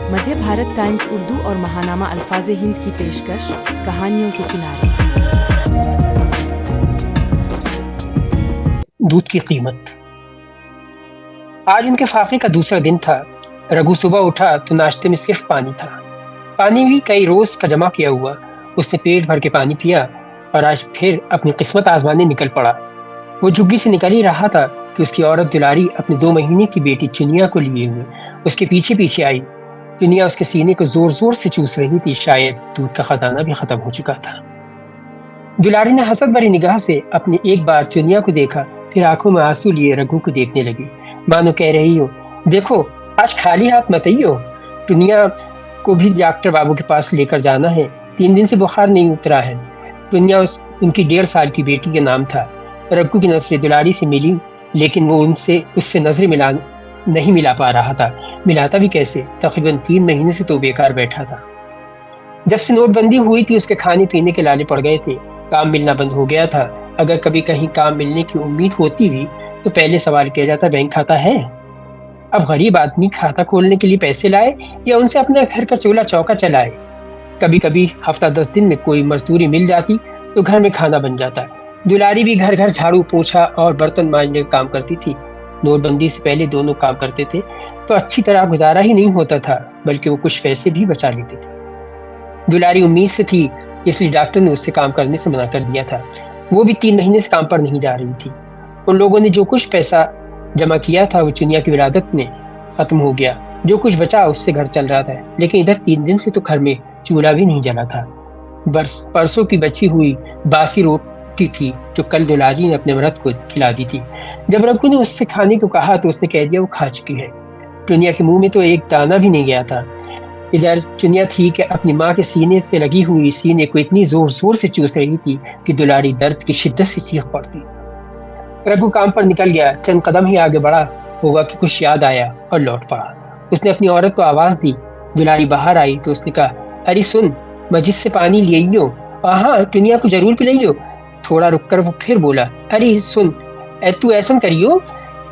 मध्य Bharat times Urdu और महानामा अल्फाज़े हिंद की पेशकश कहानियों के किनारे। दूध की कीमत। आज उनके फाके का दूसरा दिन था। रघु सुबह उठा तो नाश्ते में सिर्फ पानी था। पानी भी कई रोज का जमा किया हुआ। उसने पेट भर के पानी पिया और आज फिर अपनी किस्मत आजमाने निकल पड़ा। वो झुग्गी से निकल ही रहा था कि उसकी औरत दुलारी अपने 2 महीने की बेटी चुनिया को लिए हुए उसके पीछे पीछे आई। चुनिया उसके सीने को जोर जोर से चूस रही थी। शायद दूध का खजाना भी खत्म हो चुका था। दुलारी ने हसद भरी निगाह से अपनी एक बार चुनिया को देखा, फिर आंखों में आंसू लिए रघु को देखने लगी, मानो कह रही हो, देखो आज खाली हाथ मत आइयो। चुनिया को भी डॉक्टर बाबू के पास लेकर जाना है। 3 दिन से बुखार नहीं उतरा है। चुनिया उनकी 1.5 साल की बेटी का नाम था। रघु की नजरें दुलारी से मिली, लेकिन वो उससे नजरें नहीं मिला पा रहा था। मिलाता भी कैसे? तकरीबन 3 महीने से तो बेकार बैठा था। जब से नोटबंदी हुई थी उसके खाने पीने के लाले पड़ गए थे। काम मिलना बंद हो गया था। अगर कभी कहीं काम मिलने की उम्मीद होती भी तो पहले सवाल किया जाता, बैंक खाता है? अब गरीब आदमी खाता खोलने के लिए पैसे लाए या उनसे अपने घर का चूल्हा चौका चलाए। कभी कभी हफ्ता 10 दिन में कोई मजदूरी मिल जाती तो घर में खाना बन जाता। दुलारी भी घर घर झाड़ू पोछा और बर्तन मांजने का काम करती थी। नोटबंदी से पहले दोनों काम करते थे तो अच्छी तरह गुजारा ही नहीं होता था, बल्कि वो कुछ पैसे भी बचा लेते थे। दुलारी उम्मीद से थी, इसलिए डॉक्टर ने उससे काम करने से मना कर दिया था। वो भी 3 महीने से काम पर नहीं जा रही थी। उन लोगों ने जो कुछ पैसा जमा किया था वो चुनिया की विरादत में खत्म हो गया। जो कुछ बचा उससे घर चल रहा था, लेकिन इधर 3 दिन से तो घर में चूल्हा भी नहीं जला था। परसों की बची हुई बासी रोटी थी जो कल दुलारी ने अपने मर्द को खिला दी थी। जब रघु ने उससे खाने को कहा तो उसने कह दिया वो खा चुकी है। चुनिया के मुंह में तो एक दाना भी नहीं गया था। इधर चुनिया थी कि अपनी माँ के सीने से लगी हुई सीने को इतनी जोर जोर से चूस रही थी कि दुलारी दर्द की शिद्दत से चीख पड़ती। रघु काम पर निकल गया। चंद कदम ही आगे बढ़ा होगा कि कुछ याद आया और लौट पड़ा। उसने अपनी औरत को आवाज दी। दुलारी बाहर आई तो उसने कहा, अरे सुन, मस्जिद से पानी ले आइयो। हाँ, चुनिया को जरूर पिलाइयो। थोड़ा रुककर वो फिर बोला, अरे सुन, तू ऐसा करियो,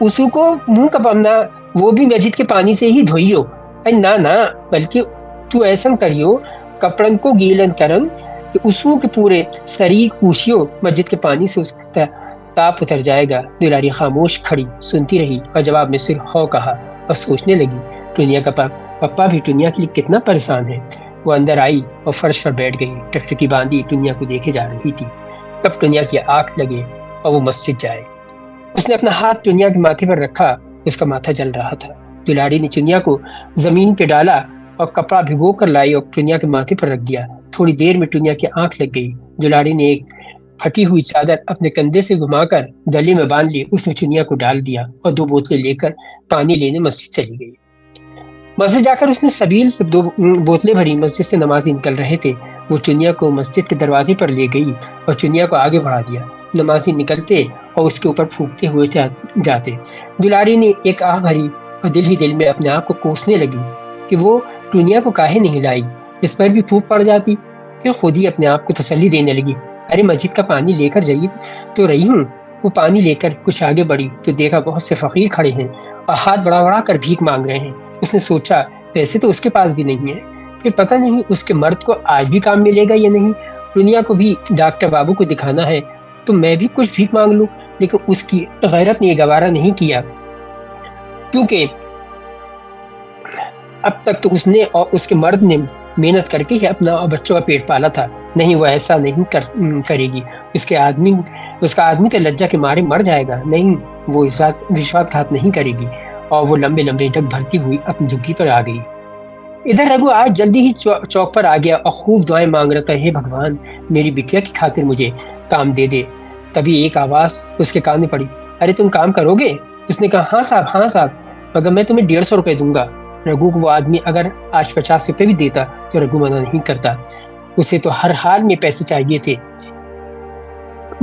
उसू को मुंह कपमना, वो भी मस्जिद के पानी से ही धोइयो। अरे ना ना, बल्कि तू ऐसा करियो, कपड़न को गीलन करन कि उसू के पूरे शरीर पूछियो, मस्जिद के पानी से उसका ताप उतर जाएगा। दुलारी खामोश खड़ी सुनती रही और जवाब में सिर्फ हो कहा और सोचने लगी, टुनिया का पप्पा भी टुनिया के लिए कितना परेशान है। वो अंदर आई और फर्श पर बैठ गई। टकटकी बांधी टुनिया को देखे जा रही थी। तब टुनिया की आंख लगे और वो मस्जिद जाए। उसने अपना हाथ टुनिया के माथे पर रखा। उसका माथा जल रहा था। दुलारी ने चुनिया को जमीन पे डाला और कपड़ा भिगो कर लाई और टुनिया के माथे पर रख दिया। थोड़ी देर में टुनिया की आंख लग गई। दुलारी ने एक फटी हुई चादर अपने कंधे से घुमाकर गले में बांध ली। उसने चुनिया को डाल दिया और 2 बोतलें लेकर पानी लेने मस्जिद चली गई। मस्जिद जाकर उसने सबील से 2 बोतलें भरी। मस्जिद से नमाजी निकल रहे थे। वो चुनिया को मस्जिद के दरवाजे पर ले गई और चुनिया को आगे बढ़ा दिया। नमाजी निकलते और उसके ऊपर फूंकते हुए जाते। दुलारी ने एक आह भरी और दिल ही दिल में अपने आप को कोसने लगी कि वो टुनिया को काहे नहीं लाई, इस पर भी फूंक पड़ जाती। फिर खुद ही अपने आप को तसल्ली देने लगी, अरे मस्जिद का पानी लेकर जाइए तो रही हूँ। वो पानी लेकर कुछ आगे बढ़ी तो देखा बहुत से फकीर खड़े हैं और हाथ बढ़ा बढ़ा कर भीख मांग रहे हैं। उसने सोचा, पैसे तो उसके पास भी नहीं है, फिर पता नहीं उसके मर्द को आज भी काम मिलेगा या नहीं। टुनिया को भी डॉक्टर बाबू को दिखाना है तो मैं भी कुछ भीख मांग लूं। लेकिन उसकी गैरत ने गवारा नहीं किया, क्योंकि अब तक तो उसने और उसके मर्द ने मेहनत करके ही अपना और बच्चों का पेट पाला था। नहीं, वो ऐसा नहीं करेगी। उसका आदमी तो लज्जा के मारे मर जाएगा। नहीं, वो विश्वासघात नहीं करेगी। और वो लंबे लंबे ढक भरती हुई अपनी झुग्गी पर आ गई। इधर रघु आज जल्दी ही चौक पर आ गया और खूब दुआएं मांग रहा था, हे भगवान, मेरी बिटिया की खातिर मुझे काम दे दे। तभी एक आवाज उसके कान में पड़ी, अरे तुम काम करोगे? उसने कहा, हाँ साहब, मगर मैं तुम्हें 150 रुपए दूंगा। रघु को वो आदमी अगर आज 50 रुपए भी देता तो रघु मना नहीं करता। उसे तो हर हाल में पैसे चाहिए थे।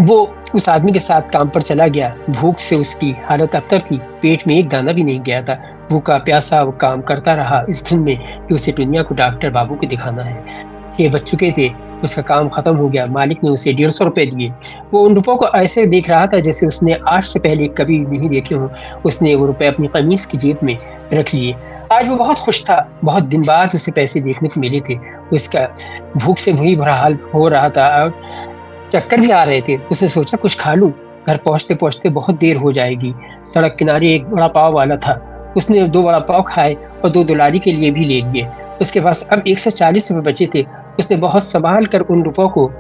वो उस आदमी के साथ काम पर चला गया। भूख से उसकी हालत अबतर थी। पेट में एक दाना भी नहीं गया था। भूखा प्यासा वो काम करता रहा इस धुन में कि उसे दुनिया को डॉक्टर बाबू को दिखाना है। 6 बज चुके थे। उसका काम खत्म हो गया। मालिक ने उसे 150 रुपए दिए। वो उन रुपयों को ऐसे देख रहा था जैसे उसने आज से पहले कभी नहीं देखे हों। उसने वो रुपए अपनी कमीज की जेब में रख लिए आज वो बहुत खुश था। बहुत दिन बाद उसे पैसे देखने को मिले थे। उसका भूख से वही बुरा हाल हो रहा था और चक्कर भी आ रहे थे। उसने सोचा कुछ खा लूं, घर पहुंचते-पहुंचते बहुत देर हो जाएगी। सड़क किनारे एक वड़ा पाव वाला था। उसने 2 वड़ा पाव खाए और 2 दुलारी के लिए भी ले लिए। उसके पास अब 140 रुपए बचे थे। उसने बहुत संभाल कर उन रुपयों को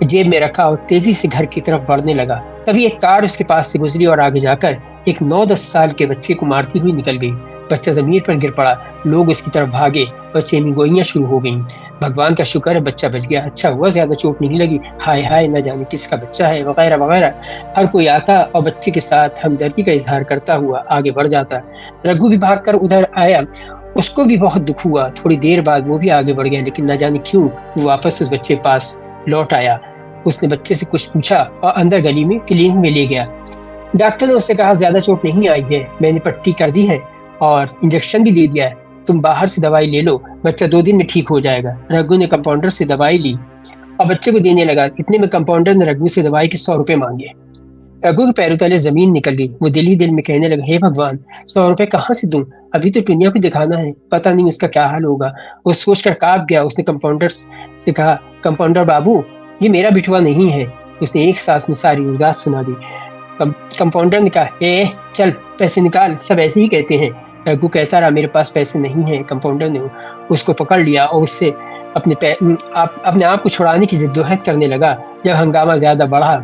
जेब में रखा और तेजी से घर की तरफ बढ़ने लगा। तभी एक कार उसके पास से गुजरी और आगे जाकर एक 9-10 साल के बच्चे को मारती हुई निकल गई। बच्चा जमीन पर गिर पड़ा। लोग उसकी तरफ भागे और चेमीगोइयां शुरू हो गईं। भगवान का शुक्र है बच्चा बच गया। अच्छा हुआ ज्यादा चोट नहीं लगी। हाय हाय न जाने किसका बच्चा है, वगैरह वगैरह। हर कोई आता और बच्चे के साथ हमदर्दी का इजहार करता हुआ आगे बढ़ जाता। रघु भी भागकर उधर आया। उसको भी बहुत दुख हुआ। थोड़ी देर बाद वो भी आगे बढ़ गया, लेकिन न जाने क्यों वो वापस उस बच्चे के पास लौट आया। उसने बच्चे से कुछ पूछा और अंदर गली में क्लिनिक में ले गया। डॉक्टर ने उससे कहा ज्यादा चोट नहीं आई है, मैंने पट्टी कर दी है और इंजेक्शन भी दे दिया है। तुम बाहर से दवाई ले लो, बच्चा 2 दिन में ठीक हो जाएगा। रघु ने कंपाउंडर से दवाई ली और बच्चे को देने लगा। इतने में कंपाउंडर ने रघु से दवाई के 100 रुपए मांगे। रघु के पैरों तले जमीन निकल गई। वो दिल ही दिल में कहने लगा, हे भगवान, 100 रुपए कहाँ से दूं? अभी तो दुनिया को दिखाना है, पता नहीं उसका क्या हाल होगा। वो सोचकर कांप गया। उसने कंपाउंडर से कहा, कंपाउंडर बाबू, ये मेरा बिटवा नहीं है। उसने एक सांस में सारी उदास सुना दी। कंपाउंडर ने कहा, ए चल पैसे निकाल, सब ऐसे ही कहते हैं। रघु कहता रहा, मेरे पास पैसे नहीं है। कंपाउंडर ने उसको पकड़ लिया और उससे अपने आप को छुड़ाने की जिद्दोजहद करने लगा। जब हंगामा ज्यादा बढ़ा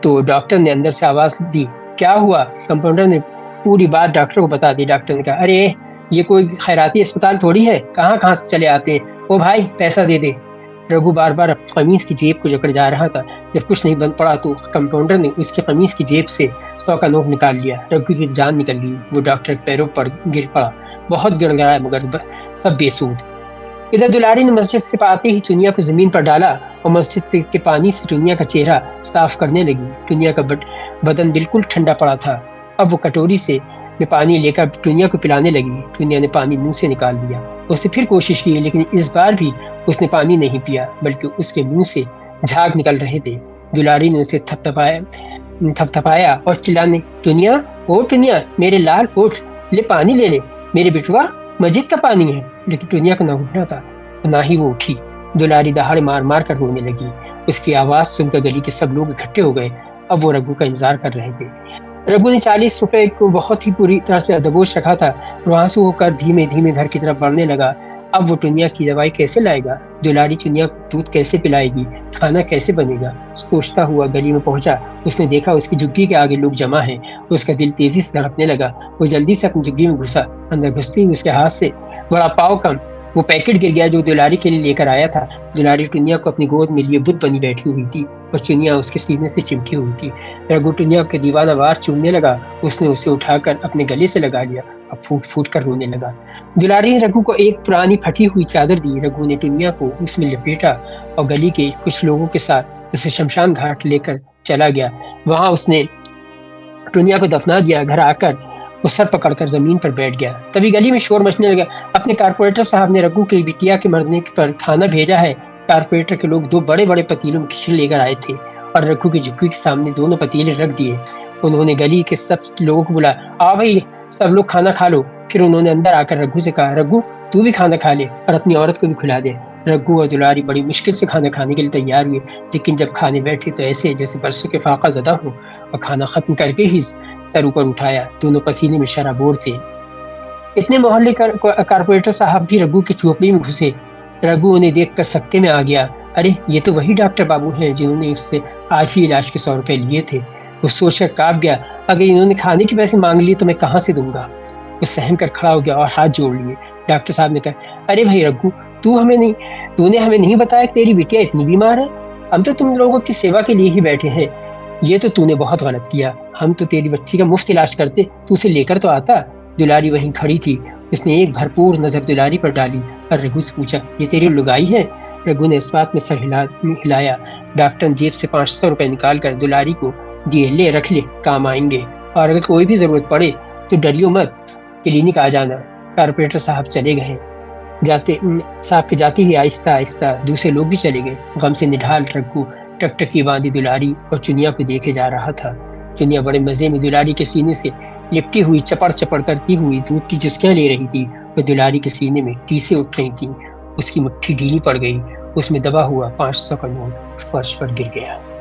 तो डॉक्टर ने अंदर से आवाज दी, क्या हुआ? कंपाउंडर ने पूरी बात डॉक्टर को बता दी। डॉक्टर ने कहा, अरे ये कोई खैराती अस्पताल थोड़ी है, कहाँ कहाँ से चले आते हैं। ओ भाई पैसा दे दे। रघु बार बार कमीज की जेब को जकड़ जा रहा था। जब कुछ नहीं बन पड़ा तो कंपाउंडर ने उसके कमीज की जेब से 100 का नोट निकाल लिया। रघु की जान निकल गई। वो डॉक्टर के पैरों पर गिर पड़ा। बहुत गिड़गिड़ाया मगर सब बेसूद। इधर दुलारी ने मस्जिद से आते ही टुनिया को जमीन पर डाला और मस्जिद से के पानी से टुनिया का चेहरा साफ करने लगी। टुनिया का बदन बिल्कुल ठंडा पड़ा था। अब वो कटोरी से में पानी लेकर टुनिया को पिलाने लगी। टुनिया ने पानी मुंह से निकाल दिया। उसने फिर कोशिश की, लेकिन इस बार भी उसने पानी नहीं पिया, बल्कि उसके मुंह से झाग निकल रहे थे। दुलारी ने उसे थपथपाया और चिल्लाने, टुनिया, ओ टुनिया, मेरे लाल उठ, ले पानी ले ले। मेरे बिटवा, मस्जिद का पानी है। लेकिन टुनिया का ना उठना था, ना ही वो उठी। दुलारी दहाड़ मार मार कर रोने लगी। उसकी आवाज सुनकर गली के सब लोग इकट्ठे हो गए। अब वो रघु का इंतजार कर रहे थे। रघु ने 40 रुपए को बहुत ही पूरी तरह से दबोच रखा था। वहां से वो कर धीमे धीमे घर की तरफ बढ़ने लगा। अब वो टुनिया की दवाई कैसे लाएगा? दुलारी टुनिया को दूध कैसे पिलाएगी? खाना कैसे बनेगा? सोचता हुआ गली में पहुंचा। उसने देखा उसकी झुग्गी के आगे लोग जमा हैं। उसका दिल तेजी से धड़कने लगा। वो जल्दी से अपनी झुग्गी में घुसा। अंदर घुसते ही उसके हाथ से बड़ा पाव का वो पैकेट गिर गया जो दुलारी के लिए लेकर आया था। दुलारी टुनिया को अपनी गोद में लिए बुद्ध बनी बैठी हुई थी और टुनिया उसके सीने से चिमटी हुई थी। रघु टुनिया के दीवाना वार चूमने लगा। उसने उसे उठाकर अपने गले से लगा लिया और फूट फूट कर रोने लगा। दुलारी ने रघु को एक पुरानी फटी हुई चादर दी। रघु ने टुनिया को उसमें लपेटा और गली के कुछ लोगों के साथ उसे शमशान घाट लेकर चला गया। वहां उसने टुनिया को दफना दिया। घर आकर वो सर पकड़कर जमीन पर बैठ गया। तभी गली में शोर मचने लगा। अपने कारपोरेटर साहब ने रघु की बिटिया के मरने पर खाना भेजा है। कारपोरेटर के लोग 2 बड़े बड़े पतीलों में खिचड़ी लेकर आए थे और रघु की झुग्गी के सामने दोनों पतीले रख दिए। उन्होंने गली के सब लोगों को बुलाया, आओ भाई सब लोग खाना खा लो। फिर उन्होंने अंदर आकर रघु से कहा, रघु तू भी खाना खा ले और अपनी औरत को भी खिला दे। रघु और दुलारी बड़ी मुश्किल से खाना खाने के लिए तैयार हुए, लेकिन जब खाने बैठे तो ऐसे जैसे बरसों के फाका ज़दा हो। और खाना खत्म करके ही सर ऊपर उठाया। दोनों पसीने में शराबोर थे। इतने मोहल्ले कारपोरेटर साहब भी रघु की झोपड़ी में घुसे। रघु उन्हें देखकर सकते में आ गया। अरे ये तो वही डॉक्टर बाबू हैं जिन्होंने उससे आज ही इलाज के 100 रुपए लिए थे। वो सोचकर कांप गया, अगर इन्होंने खाने के पैसे मांग लिए तो मैं कहाँ से दूंगा। वो सहम कर खड़ा हो गया और हाथ जोड़ लिए। डॉक्टर साहब ने कहा, अरे भाई रघु, तूने हमें नहीं बताया कि तेरी बिटिया इतनी बीमार है। हम तो तुम लोगों की सेवा के लिए ही बैठे हैं। ये तो तूने बहुत गलत किया। हम तो तेरी बच्ची का मुफ्त इलाज करते, तू उसे लेकर तो आता। दुलारी वहीं खड़ी थी। उसने एक भरपूर नजर दुलारी पर डाली और रघु से पूछा, ये तेरी लुगाई है? रघु ने इस बात में सर हिलाया। डॉक्टर ने जेब से 500 रुपए निकाल कर दुलारी को दिए, ले रख ले, काम आएंगे, और अगर कोई भी जरूरत पड़े तो डरियो मत, क्लिनिक आ जाना। कारपोरेटर साहब चले गए। जाते ही आहिस्ता आहिस्ता दूसरे लोग भी चले गए। गम से निढाल रघु टकटकी बांधी दुलारी और चुनिया को देखे जा रहा था। चुनिया बड़े मजे में दुलारी के सीने से लिपटी हुई चपड़ चपड़ करती हुई दूध की चुस्कियां ले रही थी। वह दुलारी के सीने में टीसे उठ रही थी। उसकी मुट्ठी ढीली पड़ गई। उसमें दबा हुआ 500 का नोट फर्श पर गिर गया।